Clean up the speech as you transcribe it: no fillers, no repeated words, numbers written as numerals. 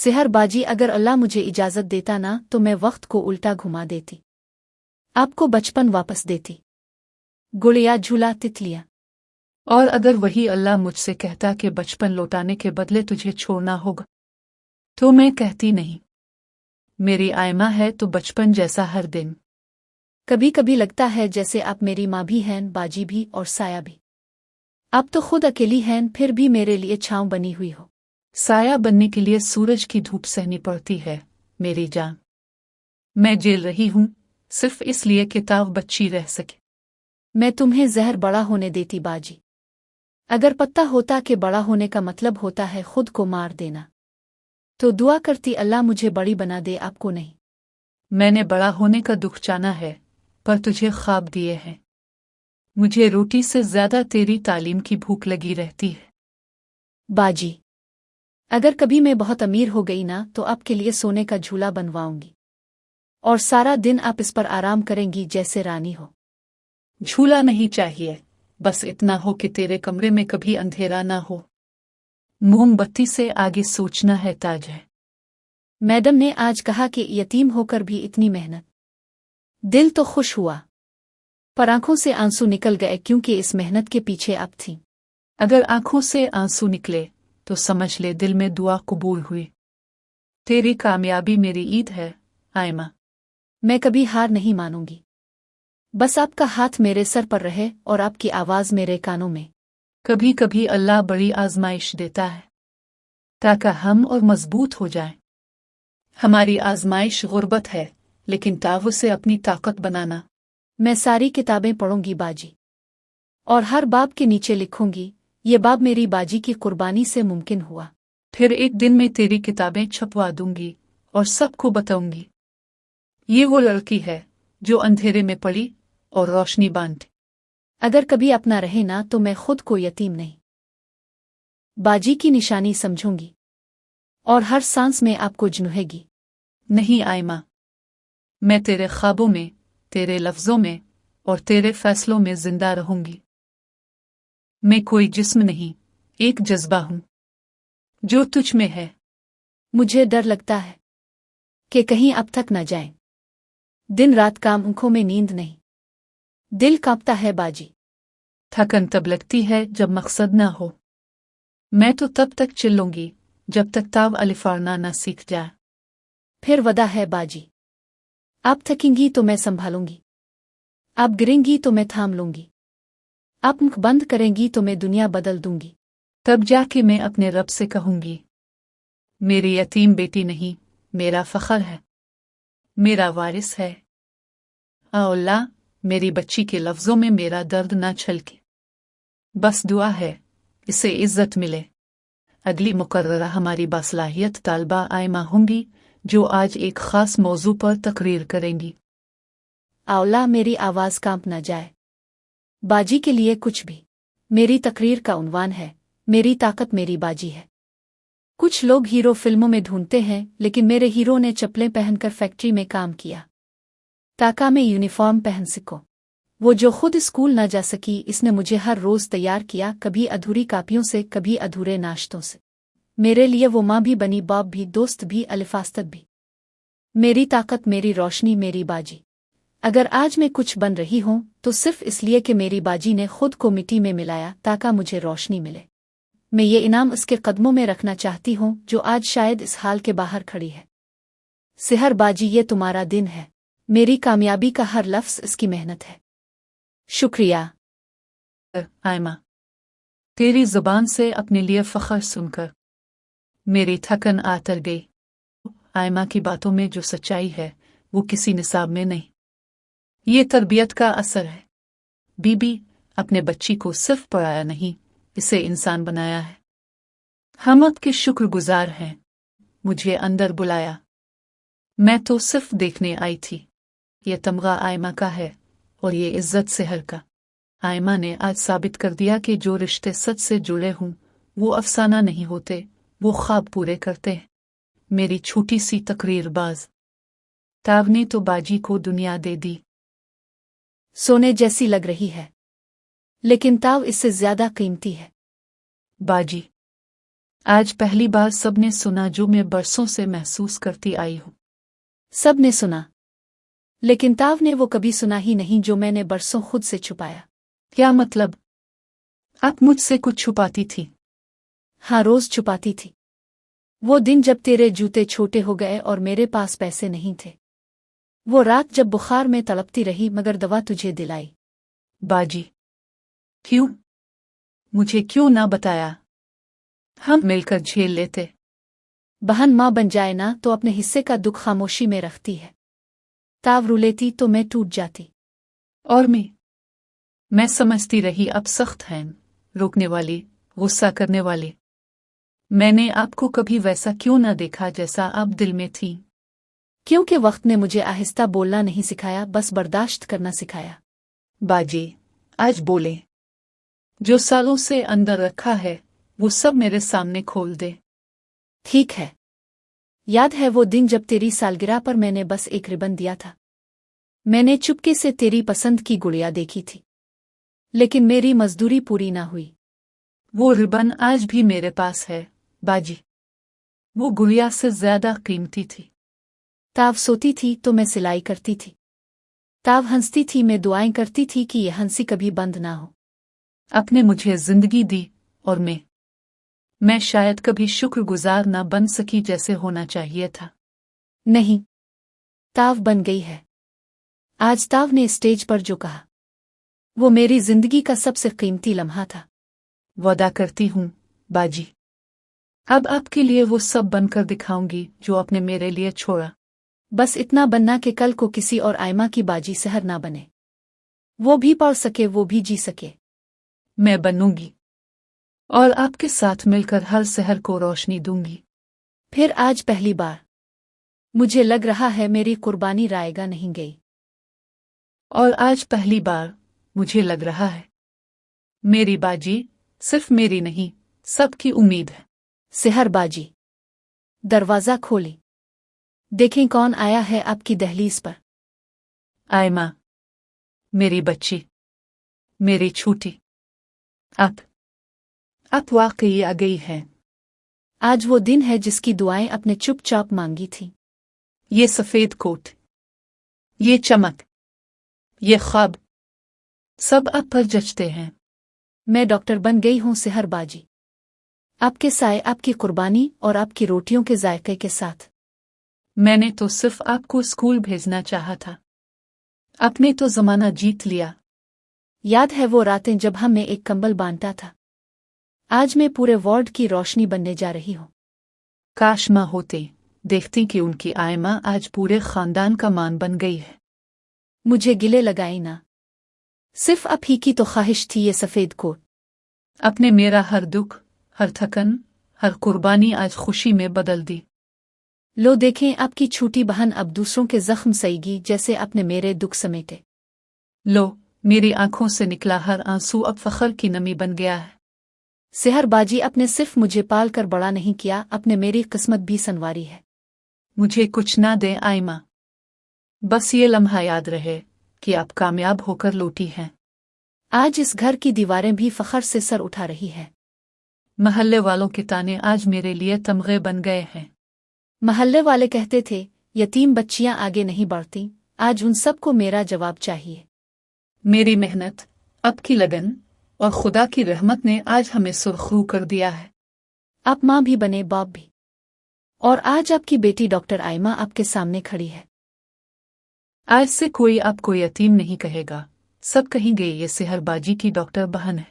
सिहर बाजी, अगर अल्लाह मुझे इजाज़त देता ना तो मैं वक्त को उल्टा घुमा देती, आपको बचपन वापस देती। गुड़िया झूला तितलियां। और अगर वही अल्लाह मुझसे कहता कि बचपन लौटाने के बदले तुझे छोड़ना होगा, तो मैं कहती नहीं। मेरी आयमा है तो बचपन जैसा हर दिन। कभी कभी लगता है जैसे आप मेरी माँ भी हैं, बाजी भी और साया भी। आप तो खुद अकेली हैं, फिर भी मेरे लिए छांव बनी हुई हो। साया बनने के लिए सूरज की धूप सहनी पड़ती है मेरी जान। मैं जेल रही हूं सिर्फ इसलिए कि ताव बच्ची रह सके। मैं तुम्हें जहर बड़ा होने देती बाजी, अगर पता होता कि बड़ा होने का मतलब होता है खुद को मार देना, तो दुआ करती अल्लाह मुझे बड़ी बना दे, आपको नहीं। मैंने बड़ा होने का दुख जाना है, पर तुझे ख्वाब दिए हैं। मुझे रोटी से ज्यादा तेरी तालीम की भूख लगी रहती है। बाजी, अगर कभी मैं बहुत अमीर हो गई ना तो आपके लिए सोने का झूला बनवाऊंगी, और सारा दिन आप इस पर आराम करेंगी जैसे रानी हो। झूला नहीं चाहिए, बस इतना हो कि तेरे कमरे में कभी अंधेरा ना हो। मोमबत्ती से आगे सोचना है ताज है। मैडम ने आज कहा कि यतीम होकर भी इतनी मेहनत। दिल तो खुश हुआ, पर आंखों से आंसू निकल गए क्योंकि इस मेहनत के पीछे आप थीं। अगर आंखों से आंसू निकले तो समझ ले दिल में दुआ कबूल हुई। तेरी कामयाबी मेरी ईद है आयमा। मैं कभी हार नहीं मानूंगी, बस आपका हाथ मेरे सर पर रहे और आपकी आवाज मेरे कानों में। कभी कभी अल्लाह बड़ी आजमाइश देता है ताकि हम और मजबूत हो जाएं। हमारी आजमाइश गुर्बत है, लेकिन ताव से अपनी ताकत बनाना। मैं सारी किताबें पढ़ूंगी बाजी, और हर बाब के नीचे लिखूंगी, ये बाब मेरी बाजी की कुर्बानी से मुमकिन हुआ। फिर एक दिन मैं तेरी किताबें छपवा दूंगी और सबको बताऊंगी, ये वो लड़की है जो अंधेरे में पड़ी और रोशनी बांटी। अगर कभी अपना रहे ना तो मैं खुद को यतीम नहीं, बाजी की निशानी समझूंगी, और हर सांस में आपको जुनूहेगी। नहीं आयमा, मैं तेरे ख्वाबों में, तेरे लफ्जों में और तेरे फैसलों में जिंदा रहूंगी। मैं कोई जिस्म नहीं, एक जज्बा हूं जो तुझ में है। मुझे डर लगता है कि कहीं अब तक न जाएं। दिन रात काम, आंखों में नींद नहीं, दिल कांपता है बाजी। थकन तब लगती है जब मकसद ना हो। मैं तो तब तक चिल्लूंगी जब तक ताव अलिफारना ना सीख जाए। फिर वदा है बाजी, आप थकेंगी तो मैं संभालूंगी, आप गिरेंगी तो मैं थाम लूंगी, आप मुख बंद करेंगी तो मैं दुनिया बदल दूंगी। तब जाके मैं अपने रब से कहूंगी, मेरी यतीम बेटी नहीं, मेरा फख्र है, मेरा वारिस है। अल्लाह, मेरी बच्ची के लफ्जों में मेरा दर्द ना छलके। बस दुआ है इसे इज्जत मिले। अगली मुकर्ररा हमारी बासलाहियत तालबा आयमा होंगी जो आज एक खास मौजू पर तकरीर करेंगी। अल्लाह, मेरी आवाज कांप न जाए, बाजी के लिए कुछ भी। मेरी तकरीर का उन्वान है, मेरी ताकत मेरी बाजी है। कुछ लोग हीरो फिल्मों में ढूंढते हैं, लेकिन मेरे हीरो ने चप्पलें पहनकर फैक्ट्री में काम किया ताकि मैं यूनिफॉर्म पहन सकूं। वो जो खुद स्कूल न जा सकी, इसने मुझे हर रोज तैयार किया, कभी अधूरी कापियों से, कभी अधूरे नाश्तों से। मेरे लिए वो माँ भी बनी, बाप भी, दोस्त भी, अलिफास्तत भी। मेरी ताकत, मेरी रोशनी, मेरी बाजी। अगर आज मैं कुछ बन रही हूं तो सिर्फ इसलिए कि मेरी बाजी ने खुद को मिट्टी में मिलाया ताकि मुझे रोशनी मिले। मैं ये इनाम उसके कदमों में रखना चाहती हूं जो आज शायद इस हाल के बाहर खड़ी है। सिहर बाजी, ये तुम्हारा दिन है, मेरी कामयाबी का हर लफ्ज इसकी मेहनत है। शुक्रिया आयमा, तेरी जुबान से अपने लिए फख्र सुनकर मेरी थकन आतर गई। आयमा की बातों में जो सच्चाई है वो किसी निसाब में नहीं, ये तरबियत का असर है। बीबी अपने बच्ची को सिर्फ पढ़ाया नहीं, इसे इंसान बनाया है। हम आपके शुक्रगुजार हैं, मुझे अंदर बुलाया। मैं तो सिर्फ देखने आई थी। ये तमगा आयमा का है और ये इज्जत सेहर का। आयमा ने आज साबित कर दिया कि जो रिश्ते सच से जुड़े हों वो अफसाना नहीं होते, वो ख्वाब पूरे करते हैं। मेरी छोटी सी तकरीरबाज ताव ने तो बाजी को दुनिया दे दी। सोने जैसी लग रही है, लेकिन ताव इससे ज्यादा कीमती है। बाजी आज पहली बार सबने सुना जो मैं बरसों से महसूस करती आई हूँ। सब ने सुना, लेकिन ताव ने वो कभी सुना ही नहीं जो मैंने बरसों खुद से छुपाया। क्या मतलब? आप मुझसे कुछ छुपाती थी? हाँ, रोज छुपाती थी। वो दिन जब तेरे जूते छोटे हो गए और मेरे पास पैसे नहीं थे। वो रात जब बुखार में तड़पती रही मगर दवा तुझे दिलाई। बाजी, क्यों? मुझे क्यों ना बताया? हम मिलकर झेल लेते। बहन माँ बन जाए ना तो अपने हिस्से का दुख खामोशी में रखती है। ताव रुलेती तो मैं टूट जाती। और मैं समझती रही अब सख्त हैं, रोकने वाली, गुस्सा करने वाली। मैंने आपको कभी वैसा क्यों ना देखा जैसा आप दिल में थी? क्योंकि वक्त ने मुझे आहिस्ता बोलना नहीं सिखाया, बस बर्दाश्त करना सिखाया। बाजी, आज बोले। जो सालों से अंदर रखा है वो सब मेरे सामने खोल दे। ठीक है। याद है वो दिन जब तेरी सालगिरह पर मैंने बस एक रिबन दिया था। मैंने चुपके से तेरी पसंद की गुड़िया देखी थी, लेकिन मेरी मजदूरी पूरी ना हुई। वो रिबन आज भी मेरे पास है बाजी। वो गुड़िया से ज्यादा कीमती थी। ताव सोती थी तो मैं सिलाई करती थी। ताव हंसती थी, मैं दुआएं करती थी कि यह हंसी कभी बंद ना हो। आपने मुझे जिंदगी दी और मैं शायद कभी शुक्रगुजार ना बन सकी जैसे होना चाहिए था। नहीं, ताव बन गई है। आज ताव ने स्टेज पर जो कहा वो मेरी जिंदगी का सबसे कीमती लम्हा था। वादा करती हूँ बाजी, अब आपके लिए वो सब बनकर दिखाऊंगी जो आपने मेरे लिए छोड़ा। बस इतना बनना कि कल को किसी और आयमा की बाजी सहर ना बने। वो भी पढ़ सके, वो भी जी सके। मैं बनूंगी और आपके साथ मिलकर हर शहर को रोशनी दूंगी। फिर आज पहली बार मुझे लग रहा है मेरी कुर्बानी रायगा नहीं गई। और आज पहली बार मुझे लग रहा है मेरी बाजी सिर्फ मेरी नहीं, सबकी उम्मीद है। सेहर बाजी। दरवाजा खोली, देखें कौन आया है आपकी दहलीज पर। आयमा, मेरी बच्ची, मेरी छूटी। आप वाकई आ गई हैं। आज वो दिन है जिसकी दुआएं अपने चुपचाप मांगी थी। ये सफेद कोट, ये चमक, ये ख्वाब, सब आप पर जचते हैं। मैं डॉक्टर बन गई हूँ सेहर बाजी, आपके साए, आपकी कुर्बानी और आपकी रोटियों के जायके के साथ। मैंने तो सिर्फ आपको स्कूल भेजना चाहा था, आपने तो जमाना जीत लिया। याद है वो रातें जब हम में एक कंबल बांटा था। आज मैं पूरे वार्ड की रोशनी बनने जा रही हूँ। काश माँ होते, देखती कि उनकी आयमा आज पूरे खानदान का मान बन गई है। मुझे गिले लगाई ना, सिर्फ आप ही की तो ख्वाहिश थी ये सफेद कोट। अपने मेरा हर दुख, हर थकन, हर कुर्बानी आज खुशी में बदल दी। लो देखें आपकी छोटी बहन अब दूसरों के जख्म सहेगी जैसे आपने मेरे दुख समेटे। लो, मेरी आंखों से निकला हर आंसू अब फख्र की नमी बन गया है। सेहर बाजी, अपने सिर्फ मुझे पाल कर बड़ा नहीं किया, अपने मेरी किस्मत भी संवारी है। मुझे कुछ ना दे आयमा, बस ये लम्हा याद रहे कि आप कामयाब होकर लौटी हैं। आज इस घर की दीवारें भी फख्र से सर उठा रही हैं। महल्ले वालों के ताने आज मेरे लिए तमगे बन गए हैं। महल्ले वाले कहते थे यतीम बच्चियां आगे नहीं बढ़ती, आज उन सबको मेरा जवाब चाहिए। मेरी मेहनत, आपकी लगन और खुदा की रहमत ने आज हमें सुरखरू कर दिया है। आप माँ भी बने, बाप भी, और आज आपकी बेटी डॉक्टर आयमा आपके सामने खड़ी है। आज से कोई आपको यतीम नहीं कहेगा, सब कहेंगे ये सेहर बाजी की डॉक्टर बहन है।